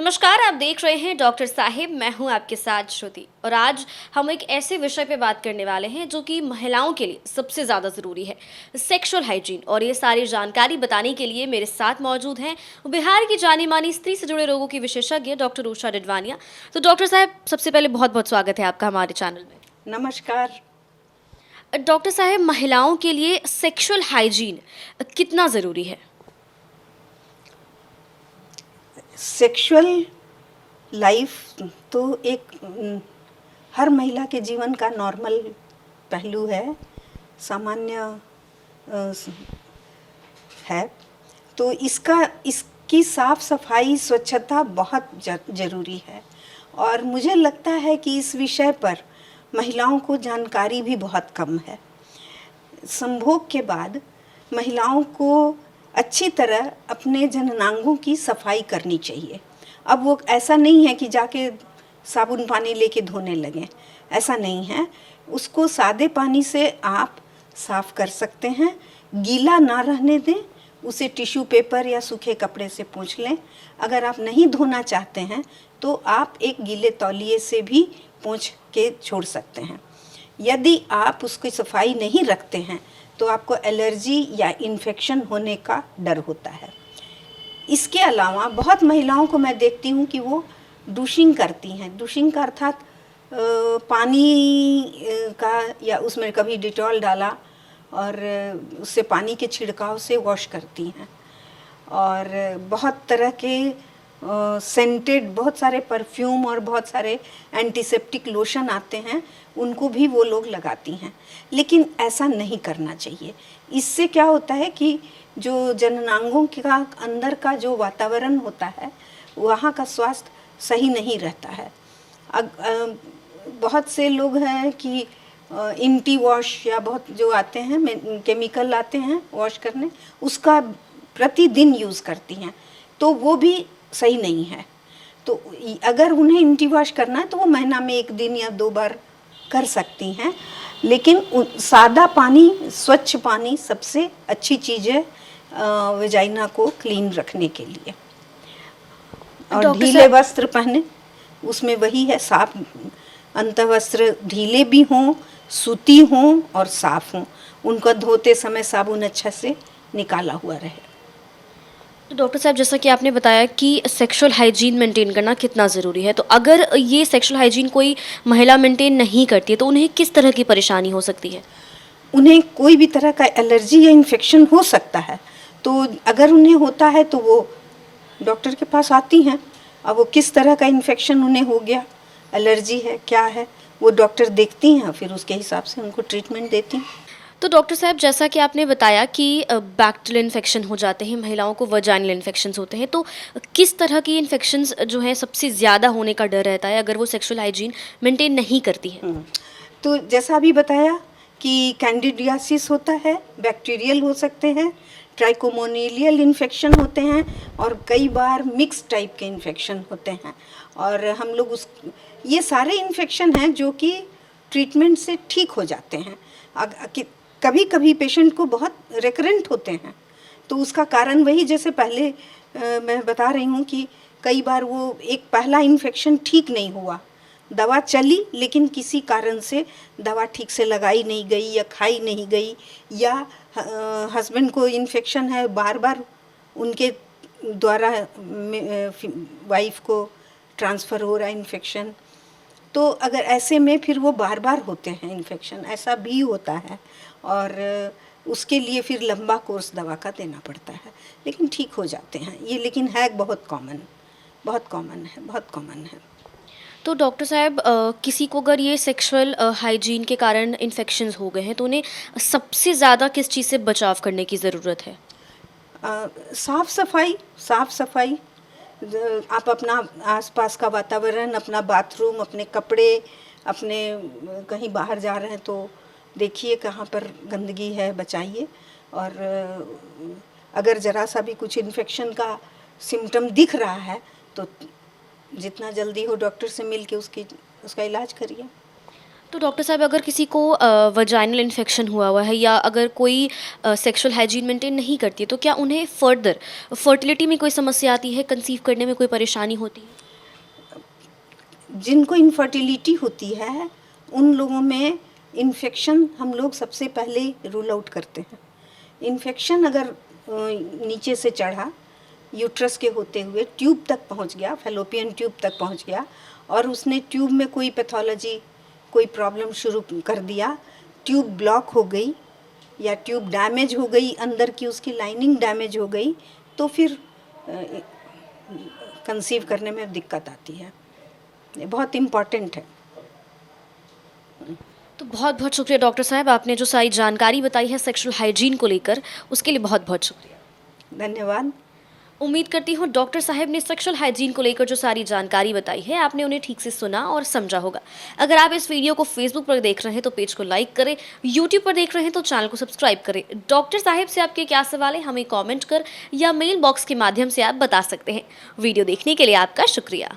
नमस्कार, आप देख रहे हैं डॉक्टर साहिब। मैं हूं आपके साथ श्रुति और आज हम एक ऐसे विषय पे बात करने वाले हैं जो कि महिलाओं के लिए सबसे ज़्यादा ज़रूरी है, सेक्सुअल हाइजीन। और ये सारी जानकारी बताने के लिए मेरे साथ मौजूद हैं बिहार की जानी मानी स्त्री से जुड़े रोगों की विशेषज्ञ डॉक्टर उषा डिडवानिया। तो डॉक्टर साहब, सबसे पहले बहुत बहुत स्वागत है आपका हमारे चैनल में। नमस्कार। डॉक्टर साहब, महिलाओं के लिए सेक्सुअल हाइजीन कितना ज़रूरी है? सेक्सुअल लाइफ तो एक हर महिला के जीवन का नॉर्मल पहलू है, सामान्य है। तो इसकी साफ सफाई, स्वच्छता बहुत ज़रूरी है। और मुझे लगता है कि इस विषय पर महिलाओं को जानकारी भी बहुत कम है। संभोग के बाद महिलाओं को अच्छी तरह अपने जननांगों की सफाई करनी चाहिए। अब वो ऐसा नहीं है कि जाके साबुन पानी लेके धोने लगें, ऐसा नहीं है। उसको सादे पानी से आप साफ़ कर सकते हैं, गीला ना रहने दें, उसे टिश्यू पेपर या सूखे कपड़े से पोंछ लें। अगर आप नहीं धोना चाहते हैं तो आप एक गीले तौलिए से भी पोंछ के छोड़ सकते हैं। यदि आप उसकी सफाई नहीं रखते हैं तो आपको एलर्जी या इन्फेक्शन होने का डर होता है। इसके अलावा बहुत महिलाओं को मैं देखती हूँ कि वो डूशिंग करती हैं। डूशिंग का अर्थात पानी का या उसमें कभी डिटॉल डाला और उससे पानी के छिड़काव से वॉश करती हैं। और बहुत तरह के सेंटेड बहुत सारे परफ्यूम और बहुत सारे एंटीसेप्टिक लोशन आते हैं, उनको भी वो लोग लगाती हैं। लेकिन ऐसा नहीं करना चाहिए। इससे क्या होता है कि जो जननांगों का अंदर का जो वातावरण होता है वहाँ का स्वास्थ्य सही नहीं रहता है। बहुत से लोग हैं कि इंटी वॉश या बहुत जो आते हैं केमिकल आते हैं वॉश करने, उसका प्रतिदिन यूज़ करती हैं, तो वो भी सही नहीं है। तो अगर उन्हें इंटी वॉश करना है तो वो महीना में 1 दिन या 2 बार कर सकती हैं। लेकिन सादा पानी, स्वच्छ पानी सबसे अच्छी चीज़ है वजाइना को क्लीन रखने के लिए। और ढीले वस्त्र पहने, उसमें वही है, साफ अंतवस्त्र ढीले भी हों, सूती हों और साफ हों। उनको धोते समय साबुन अच्छा से निकाला हुआ रहे। तो डॉक्टर साहब, जैसा कि आपने बताया कि सेक्सुअल हाइजीन मेंटेन करना कितना ज़रूरी है, तो अगर ये सेक्सुअल हाइजीन कोई महिला मेंटेन नहीं करती है तो उन्हें किस तरह की परेशानी हो सकती है? उन्हें कोई भी तरह का एलर्जी या इन्फेक्शन हो सकता है। तो अगर उन्हें होता है तो वो डॉक्टर के पास आती हैं। अब वो किस तरह का इन्फेक्शन उन्हें हो गया, एलर्जी है, क्या है, वो डॉक्टर देखती हैं, फिर उसके हिसाब से उनको ट्रीटमेंट देती हैं। तो डॉक्टर साहब, जैसा कि आपने बताया कि बैक्टीरियल इन्फेक्शन हो जाते हैं, महिलाओं को वजाइनल इन्फेक्शंस होते हैं, तो किस तरह की इन्फेक्शंस जो है सबसे ज़्यादा होने का डर रहता है अगर वो सेक्सुअल हाइजीन मेंटेन नहीं करती है? तो जैसा अभी बताया कि कैंडिडियासिस होता है, बैक्टीरियल हो सकते हैं, ट्राइकोमोनिलियल इन्फेक्शन होते हैं और कई बार मिक्स टाइप के इन्फेक्शन होते हैं। और हम लोग ये सारे इन्फेक्शन हैं जो कि ट्रीटमेंट से ठीक हो जाते हैं। कभी कभी पेशेंट को बहुत रिकरेंट होते हैं, तो उसका कारण वही, जैसे पहले मैं बता रही हूँ कि कई बार वो एक पहला इन्फेक्शन ठीक नहीं हुआ, दवा चली लेकिन किसी कारण से दवा ठीक से लगाई नहीं गई या खाई नहीं गई, या हस्बैंड को इन्फेक्शन है, बार बार उनके द्वारा वाइफ को ट्रांसफ़र हो रहा है इन्फेक्शन। तो अगर ऐसे में फिर वो बार बार होते हैं इन्फेक्शन, ऐसा भी होता है। और उसके लिए फिर लंबा कोर्स दवा का देना पड़ता है, लेकिन ठीक हो जाते हैं ये। लेकिन है बहुत कॉमन है। तो डॉक्टर साहब, किसी को अगर ये सेक्सुअल हाइजीन के कारण इन्फेक्शंस हो गए हैं तो उन्हें सबसे ज़्यादा किस चीज़ से बचाव करने की ज़रूरत है? साफ सफाई। आप अपना आसपास का वातावरण, अपना बाथरूम, अपने कपड़े, अपने कहीं बाहर जा रहे हैं तो देखिए कहाँ पर गंदगी है, बचाइए। और अगर ज़रा सा भी कुछ इन्फेक्शन का सिम्टम दिख रहा है तो जितना जल्दी हो डॉक्टर से मिल के उसका इलाज करिए। तो डॉक्टर साहब अगर किसी को वजाइनल इन्फेक्शन हुआ है या अगर कोई सेक्सुअल हाइजीन मेंटेन नहीं करती है तो क्या उन्हें फर्दर फर्टिलिटी में कोई समस्या आती है, कंसीव करने में कोई परेशानी होती है? जिनको इनफर्टिलिटी होती है उन लोगों में इन्फेक्शन हम लोग सबसे पहले रूल आउट करते हैं। इन्फेक्शन अगर नीचे से चढ़ा, यूट्रस के होते हुए ट्यूब तक पहुंच गया, फैलोपियन ट्यूब तक पहुंच गया और उसने ट्यूब में कोई पैथोलॉजी, कोई प्रॉब्लम शुरू कर दिया, ट्यूब ब्लॉक हो गई या ट्यूब डैमेज हो गई, अंदर की उसकी लाइनिंग डैमेज हो गई, तो फिर कंसीव करने में दिक्कत आती है। ये बहुत इम्पॉर्टेंट है। तो बहुत बहुत शुक्रिया डॉक्टर साहब, आपने जो सारी जानकारी बताई है सेक्सुअल हाइजीन को लेकर, उसके लिए बहुत बहुत शुक्रिया। धन्यवाद। उम्मीद करती हूँ डॉक्टर साहब ने सेक्सुअल हाइजीन को लेकर जो सारी जानकारी बताई है आपने उन्हें ठीक से सुना और समझा होगा। अगर आप इस वीडियो को फेसबुक पर देख रहे हैं तो पेज को लाइक करें, यूट्यूब पर देख रहे हैं तो चैनल को सब्सक्राइब करें। डॉक्टर साहब से आपके क्या सवाल है हमें कॉमेंट कर या मेल बॉक्स के माध्यम से आप बता सकते हैं। वीडियो देखने के लिए आपका शुक्रिया।